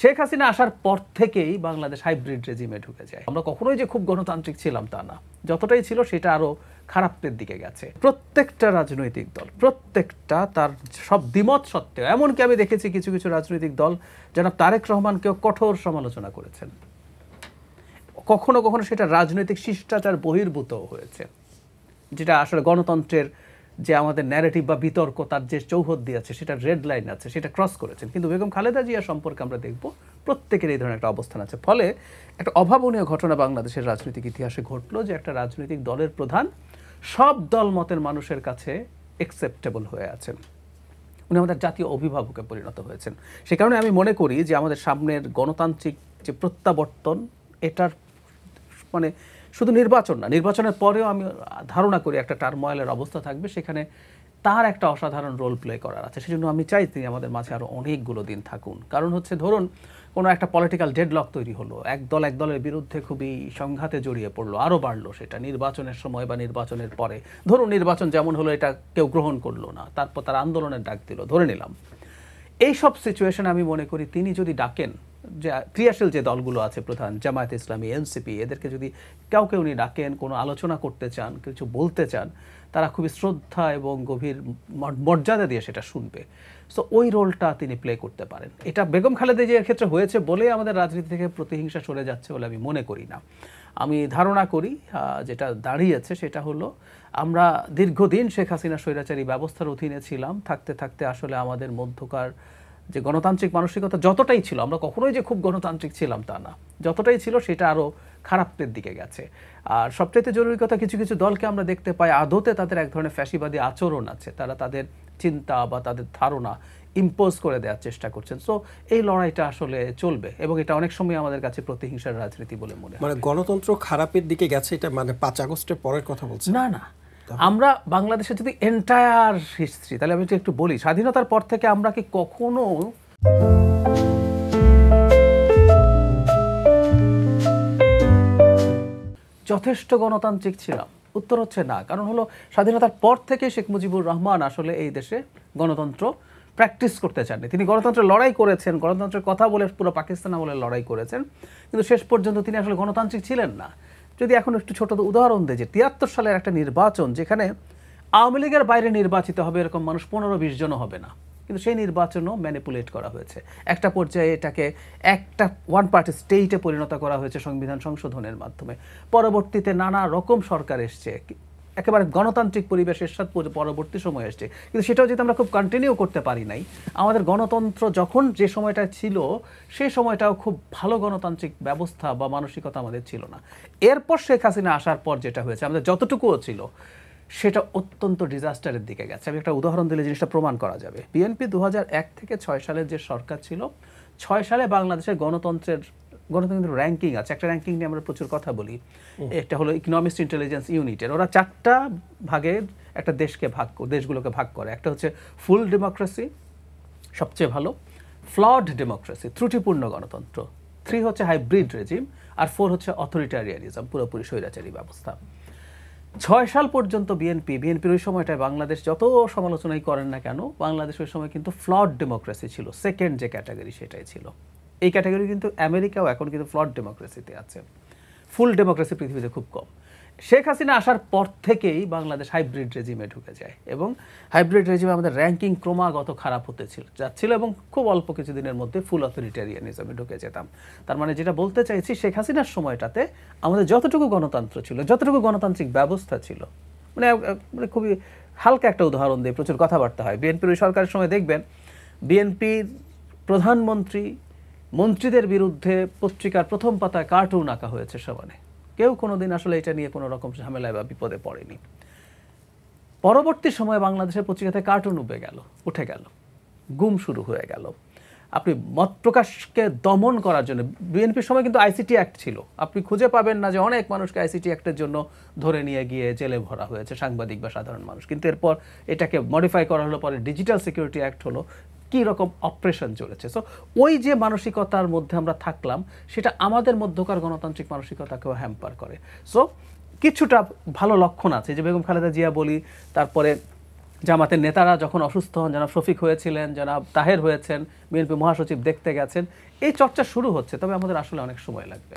শেখ হাসিনা আসার পর থেকেই বাংলাদেশ হাইব্রিড রেজিমে ঢুকে যায়। আমরা কখনোই যে খুব গণতান্ত্রিক ছিলাম তা না, যতটাই ছিল সেটা আরো খারাপের দিকে গেছে। প্রত্যেকটা রাজনৈতিক দল, প্রত্যেকটা তার সব দ্বিমত সত্ত্বেও, এমনকি আমি দেখেছি কিছু কিছু রাজনৈতিক দল জনাব তারেক রহমানকেও কঠোর সমালোচনা করেছেন, কখনো কখনো সেটা রাজনৈতিক শিষ্টাচার বহির্ভূত হয়েছে, যেটা আসলে গণতন্ত্রের যে আমাদের ন্যারেটিভ বা বিতর্ক তার যে চৌহদ্দি আছে, সেটা রেড লাইন আছে, সেটা ক্রস করেছেন। কিন্তু বেগম খালেদা জিয়া সম্পর্কে আমরা দেখব প্রত্যেকের এই ধরনের একটা অবস্থান আছে। ফলে একটা অভাবনীয় ঘটনা বাংলাদেশের রাজনৈতিক ইতিহাসে ঘটলো যে একটা রাজনৈতিক দলের প্রধান সব দল মতের মানুষের কাছে অ্যাকসেপ্টেবল হয়ে আছেন, উনি আমাদের জাতীয় অভিভাবকে পরিণত হয়েছেন। সে কারণে আমি মনে করি যে আমাদের সামনের গণতান্ত্রিক যে প্রত্যাবর্তন, এটার মানে শুধু নির্বাচন না, নির্বাচনের পরেও আমি ধারণা করি একটা টার্ময়েলের অবস্থা থাকবে, সেখানে তার একটা অসাধারণ রোল প্লে করার আছে। সেজন্য আমি চাই তিনি আমাদের মাঝে আরও অনেকগুলো দিন থাকুন। কারণ হচ্ছে ধরুন কোনো একটা পলিটিক্যাল ডেডলক তৈরি হলো, এক দলের বিরুদ্ধে খুবই সংঘাতে জড়িয়ে পড়লো, আরও বাড়লো সেটা নির্বাচনের সময় বা নির্বাচনের পরে। ধরুন নির্বাচন যেমন হলো, এটা কেউ গ্রহণ করলো না, তারপর তার আন্দোলনের ডাক দিল, ধরে নিলাম। এইসব সিচুয়েশন আমি মনে করি তিনি যদি ডাকেন, যে ক্রিয়াশীল যে দলগুলো আছে প্রধান, জামায়াত ইসলামী, এনসিপি, এদেরকে যদি কাউকে উনি ডাকেন, কোনো আলোচনা করতে চান, কিছু বলতে চান, তারা খুবই শ্রদ্ধা এবং গভীর মর্যাদা দিয়ে সেটা শুনবে। সো ওই রোলটা তিনি প্লে করতে পারেন। এটা বেগম খালেদা জিয়ার ক্ষেত্রে হয়েছে বলেই আমাদের রাজনীতি থেকে প্রতিহিংসা সরে যাচ্ছে বলে আমি মনে করি না। আমি ধারণা করি যেটা দাঁড়িয়েছে সেটা হলো, আমরা দীর্ঘদিন শেখ হাসিনা স্বৈরাচারী ব্যবস্থার অধীনে ছিলাম, থাকতে থাকতে আসলে আমাদের মধ্যকার যে গণতান্ত্রিক মানসিকতা যতটাই ছিল, আমরা কখনোই যে খুব গণতান্ত্রিক ছিলাম তা না, যতটাই ছিল সেটা আরও খারাপের দিকে গেছে। আর সবচেয়ে জরুরি কথা, কিছু কিছু দলকে আমরা দেখতে পাই আদতে তাদের এক ধরনের ফ্যাসিবাদী আচরণ আছে, তারা তাদের চিন্তা বা তাদের ধারণা ইম্পোজ করে দেওয়ার চেষ্টা করছেন। সো এই লড়াইটা আসলে চলবে এবং এটা অনেক সময় আমাদের কাছে প্রতিহিংসার রাজনীতি বলে মনে হয়। মানে গণতন্ত্র খারাপের দিকে গেছে, এটা মানে 5 আগস্টের পরের কথা বলছি না না, আমরা বাংলাদেশের যদি এন্টায়ার হিস্ট্রি, তাহলে আমি একটু বলি, স্বাধীনতার পর থেকে আমরা কি কখনো যথেষ্ট গণতান্ত্রিক ছিলাম? উত্তর হচ্ছে না। কারণ হলো স্বাধীনতার পর থেকে শেখ মুজিবুর রহমান আসলে এই দেশে গণতন্ত্র প্র্যাকটিস করতে চাননি। তিনি গণতন্ত্রের লড়াই করেছেন, গণতন্ত্রের কথা বলে পুরো পাকিস্তান আমলে লড়াই করেছেন, কিন্তু শেষ পর্যন্ত তিনি আসলে গণতান্ত্রিক ছিলেন না। যদি এখন একটু ছোট উদাহরণ দেয়, যে 73 সালের একটা নির্বাচন, যেখানে আওয়ামী লীগের বাইরে নির্বাচিত হবে এরকম মানুষ 15-20 জনও হবে না, কিন্তু সেই নির্বাচনও ম্যানিপুলেট করা হয়েছে। একটা পর্যায়ে এটাকে একটা ওয়ান পার্টি স্টেটে পরিণত করা হয়েছে সংবিধান সংশোধনের মাধ্যমে। পরবর্তীতে নানা রকম সরকার এসছে, একেবারে গণতান্ত্রিক পরিবেশের সাথে পরবর্তী সময় এসছে, কিন্তু সেটাও যেহেতু আমরা খুব কন্টিনিউ করতে পারি নাই। আমাদের গণতন্ত্র যখন যে সময়টা ছিল, সেই সময়টাও খুব ভালো গণতান্ত্রিক ব্যবস্থা বা মানসিকতা আমাদের ছিল না। এরপর শেখ হাসিনা আসার পর যেটা হয়েছে, আমাদের যতটুকুও ছিল সেটা অত্যন্ত ডিজাস্টারের দিকে গেছে। আমি একটা উদাহরণ দিলে জিনিসটা প্রমাণ করা যাবে। বিএনপি 2001 থেকে 6 সালের যে সরকার ছিল, 6 সালে বাংলাদেশের গণতন্ত্রের র্যাঙ্কিং আছে, একটা র্যাঙ্কিং নিয়ে আমরা প্রচুর কথা বলি। একটা হলো ইকোনমিক্স ইন্টেলিজেন্স ইউনিটের, ওরা 4টা ভাগে একটা দেশগুলোকে ভাগ করে। একটা হচ্ছে ফুল ডেমোক্রেসি, সবচেয়ে ভালো; ফ্লড ডেমোক্রেসি, ত্রুটিপূর্ণ গণতন্ত্র; 3 হচ্ছে হাইব্রিড রেজিম; আর 4 হচ্ছে অথরিটারিয়ানিজম, পুরোপুরি স্বৈরাচারী ব্যবস্থা। 6 সাল পর্যন্ত বিএনপির ওই সময়টায় বাংলাদেশ যত সমালোচনাই করেন না কেন, বাংলাদেশ ওই সময় কিন্তু ফ্লড ডেমোক্রেসি ছিল, সেকেন্ড যে ক্যাটাগরি সেটাই ছিল। এই ক্যাটাগরি কিন্তু আমেরিকাও এখন কিন্তু ফ্লড ডেমোক্রেসিতে আছে, ফুল ডেমোক্রেসি পৃথিবীতে খুব কম। শেখ হাসিনা আসার পর থেকেই বাংলাদেশ হাইব্রিড রেজিমে ঢুকে যায় এবং হাইব্রিড রেজিমে আমাদের র্যাঙ্কিং ক্রমাগত খারাপ হতে যাচ্ছিল এবং খুব অল্প কিছুদিনের মধ্যে ফুল অথরিটারিয়ানিজমে ঢুকে যেতাম। তার মানে যেটা বলতে চাইছি, শেখ হাসিনার সময়টাতে আমাদের যতটুকু গণতন্ত্র ছিল, যতটুকু গণতান্ত্রিক ব্যবস্থা ছিল, মানে খুবই হালকা একটা উদাহরণ দিয়ে প্রচুর কথাবার্তা হয়। বিএনপির ওই সরকারের সময় দেখবেন বিএনপির মন্ত্রীদের বিরুদ্ধে পত্রিকার প্রথম পাতায় কার্টুন আঁকা হয়েছে সমানে। কেউ কোনোদিন আসলে এটা নিয়ে কোনো রকম ঝামেলায় বা বিপদে পড়েনি। পরবর্তী সময়ে বাংলাদেশের পত্রিকাতে কার্টুন উঠে গেল, গুম শুরু হয়ে গেল। আপনি মত প্রকাশকে দমন করার জন্য, বিএনপির সময় কিন্তু আইসিটি অ্যাক্ট ছিল, আপনি খুঁজে পাবেন না যে অনেক মানুষকে আইসিটি অ্যাক্টের জন্য ধরে নিয়ে গিয়ে জেলে ভরা হয়েছে, সাংবাদিক বা সাধারণ মানুষ। কিন্তু এরপর এটাকে মডিফাই করা হলো, পরে ডিজিটাল সিকিউরিটি অ্যাক্ট হলো, কী রকম অপারেশন চলেছে। সো ওই যে মানসিকতার মধ্যে আমরা থাকলাম, সেটা আমাদের মধ্যকার গণতান্ত্রিক মানসিকতাকেও হ্যাম্পার করে। সো কিছুটা ভালো লক্ষণ আছে, যে বেগম খালেদা জিয়া বলি, তারপরে জামাতের নেতারা যখন অসুস্থ হন, জনাব শফিক হয়েছিলেন, জনাব তাহের হয়েছেন, বিএনপি মহাসচিব দেখতে গেছেন, এই চর্চা শুরু হচ্ছে, তবে আমাদের আসলে অনেক সময় লাগবে।